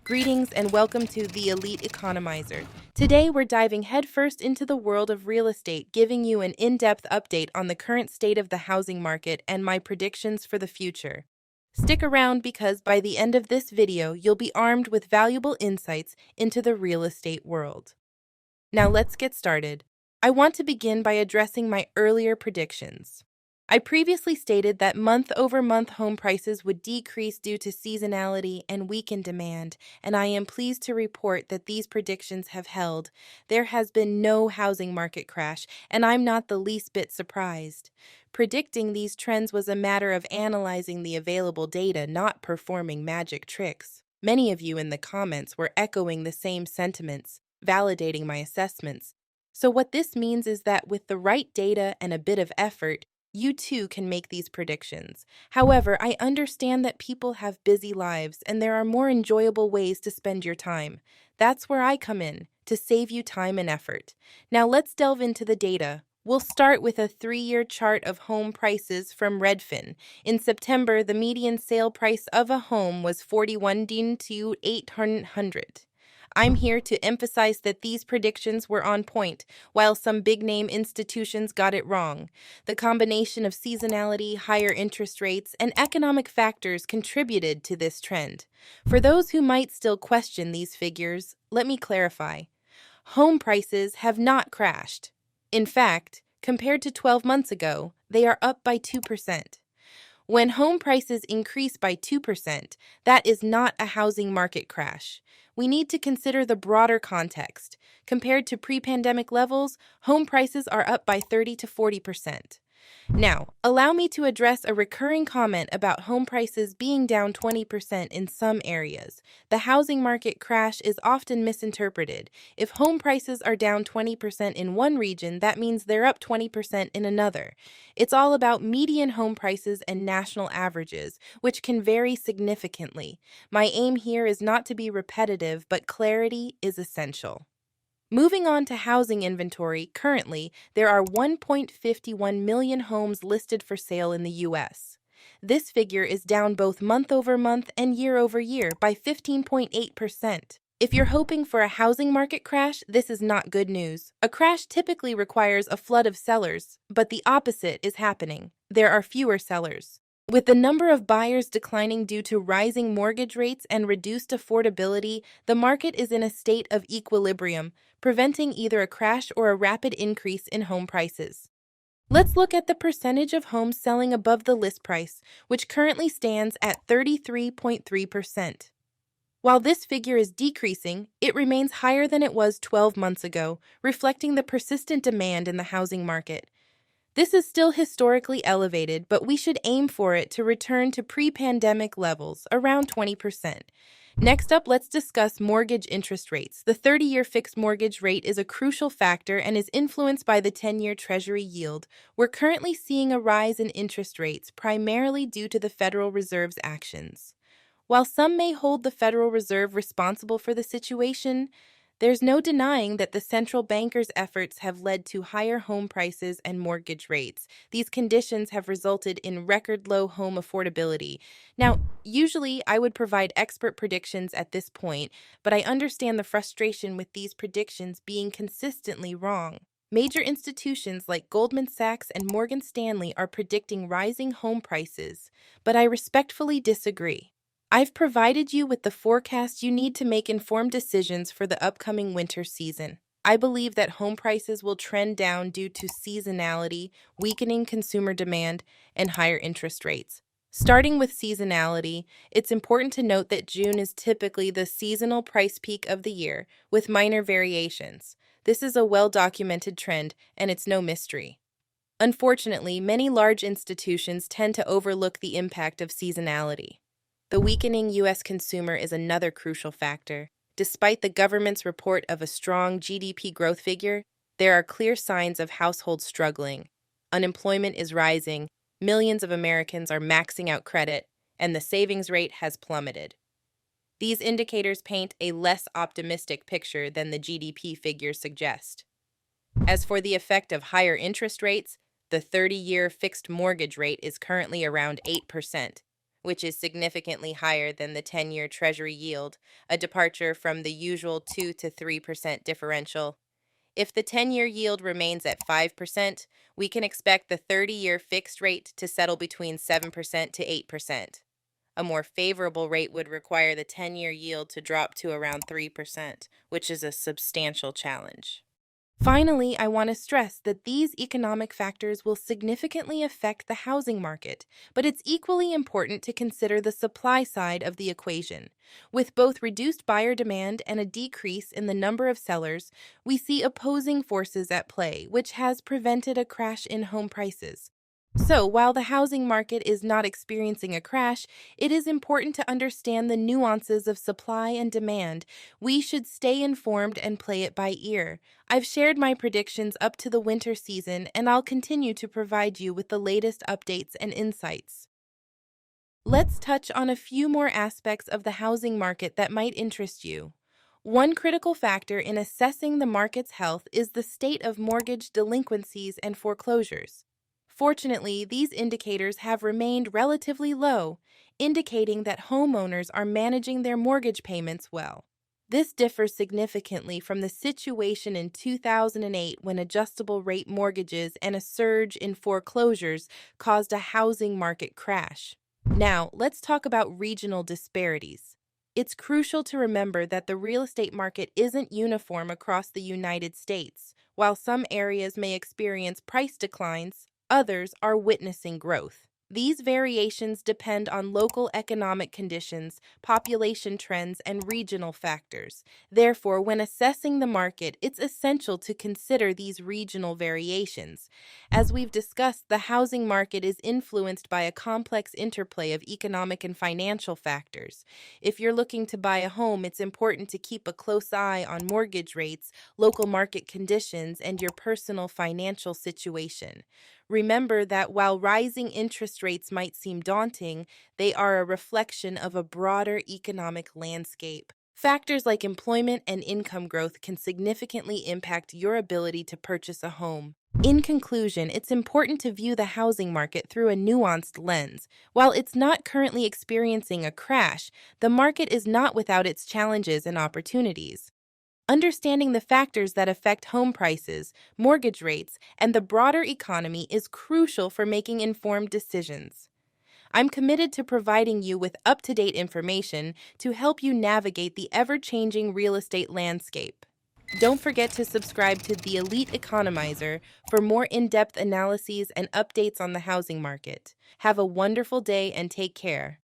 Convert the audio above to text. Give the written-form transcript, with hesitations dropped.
Greetings and welcome to the Elite Economizer. Today we're diving headfirst into the world of real estate, giving you an in-depth update on the current state of the housing market and my predictions for the future. Stick around because by the end of this video, you'll be armed with valuable insights into the real estate world. Now let's get started. I want to begin by addressing my earlier predictions. I previously stated that month-over-month home prices would decrease due to seasonality and weakened demand, and I am pleased to report that these predictions have held. There has been no housing market crash, and I'm not the least bit surprised. Predicting these trends was a matter of analyzing the available data, not performing magic tricks. Many of you in the comments were echoing the same sentiments, validating my assessments. So what this means is that with the right data and a bit of effort, you too can make these predictions. However, I understand that people have busy lives and there are more enjoyable ways to spend your time. That's where I come in, to save you time and effort. Now let's delve into the data. We'll start with a 3-year chart of home prices from Redfin. In September, the median sale price of a home was 41 to 800. I'm here to emphasize that these predictions were on point, while some big-name institutions got it wrong. The combination of seasonality, higher interest rates, and economic factors contributed to this trend. For those who might still question these figures, let me clarify. Home prices have not crashed. In fact, compared to 12 months ago, they are up by 2%. When home prices increase by 2%, that is not a housing market crash. We need to consider the broader context. Compared to pre-pandemic levels, home prices are up by 30 to 40%. Now, allow me to address a recurring comment about home prices being down 20% in some areas. The housing market crash is often misinterpreted. If home prices are down 20% in one region, that means they're up 20% in another. It's all about median home prices and national averages, which can vary significantly. My aim here is not to be repetitive, but clarity is essential. Moving on to housing inventory, currently, there are 1.51 million homes listed for sale in the U.S. This figure is down both month-over-month and year-over-year by 15.8%. If you're hoping for a housing market crash, this is not good news. A crash typically requires a flood of sellers, but the opposite is happening. There are fewer sellers. With the number of buyers declining due to rising mortgage rates and reduced affordability, the market is in a state of equilibrium, preventing either a crash or a rapid increase in home prices. Let's look at the percentage of homes selling above the list price, which currently stands at 33.3%. While this figure is decreasing, it remains higher than it was 12 months ago, reflecting the persistent demand in the housing market. This is still historically elevated, but we should aim for it to return to pre-pandemic levels, around 20%. Next up, let's discuss mortgage interest rates. The 30-year fixed mortgage rate is a crucial factor and is influenced by the 10-year Treasury yield. We're currently seeing a rise in interest rates, primarily due to the Federal Reserve's actions. While some may hold the Federal Reserve responsible for the situation, there's no denying that the central banker's efforts have led to higher home prices and mortgage rates. These conditions have resulted in record low home affordability. Now, usually I would provide expert predictions at this point, but I understand the frustration with these predictions being consistently wrong. Major institutions like Goldman Sachs and Morgan Stanley are predicting rising home prices, but I respectfully disagree. I've provided you with the forecast you need to make informed decisions for the upcoming winter season. I believe that home prices will trend down due to seasonality, weakening consumer demand, and higher interest rates. Starting with seasonality, it's important to note that June is typically the seasonal price peak of the year, with minor variations. This is a well-documented trend, and it's no mystery. Unfortunately, many large institutions tend to overlook the impact of seasonality. The weakening U.S. consumer is another crucial factor. Despite the government's report of a strong GDP growth figure, there are clear signs of households struggling. Unemployment is rising, millions of Americans are maxing out credit, and the savings rate has plummeted. These indicators paint a less optimistic picture than the GDP figures suggest. As for the effect of higher interest rates, the 30-year fixed mortgage rate is currently around 8%. which is significantly higher than the 10-year Treasury yield, a departure from the usual 2 to 3% differential. If the 10-year yield remains at 5%, we can expect the 30-year fixed rate to settle between 7% to 8%. A more favorable rate would require the 10-year yield to drop to around 3%, which is a substantial challenge. Finally, I want to stress that these economic factors will significantly affect the housing market, but it's equally important to consider the supply side of the equation. With both reduced buyer demand and a decrease in the number of sellers, we see opposing forces at play, which has prevented a crash in home prices. So, while the housing market is not experiencing a crash, it is important to understand the nuances of supply and demand. We should stay informed and play it by ear. I've shared my predictions up to the winter season, and I'll continue to provide you with the latest updates and insights. Let's touch on a few more aspects of the housing market that might interest you. One critical factor in assessing the market's health is the state of mortgage delinquencies and foreclosures. Fortunately, these indicators have remained relatively low, indicating that homeowners are managing their mortgage payments well. This differs significantly from the situation in 2008 when adjustable rate mortgages and a surge in foreclosures caused a housing market crash. Now, let's talk about regional disparities. It's crucial to remember that the real estate market isn't uniform across the United States. While some areas may experience price declines, others are witnessing growth. These variations depend on local economic conditions, population trends, and regional factors. Therefore, when assessing the market, it's essential to consider these regional variations. As we've discussed, the housing market is influenced by a complex interplay of economic and financial factors. If you're looking to buy a home, it's important to keep a close eye on mortgage rates, local market conditions, and your personal financial situation. Remember that while rising interest rates might seem daunting, they are a reflection of a broader economic landscape. Factors like employment and income growth can significantly impact your ability to purchase a home. In conclusion, it's important to view the housing market through a nuanced lens. While it's not currently experiencing a crash, the market is not without its challenges and opportunities. Understanding the factors that affect home prices, mortgage rates, and the broader economy is crucial for making informed decisions. I'm committed to providing you with up-to-date information to help you navigate the ever-changing real estate landscape. Don't forget to subscribe to the Elite Economizer for more in-depth analyses and updates on the housing market. Have a wonderful day and take care.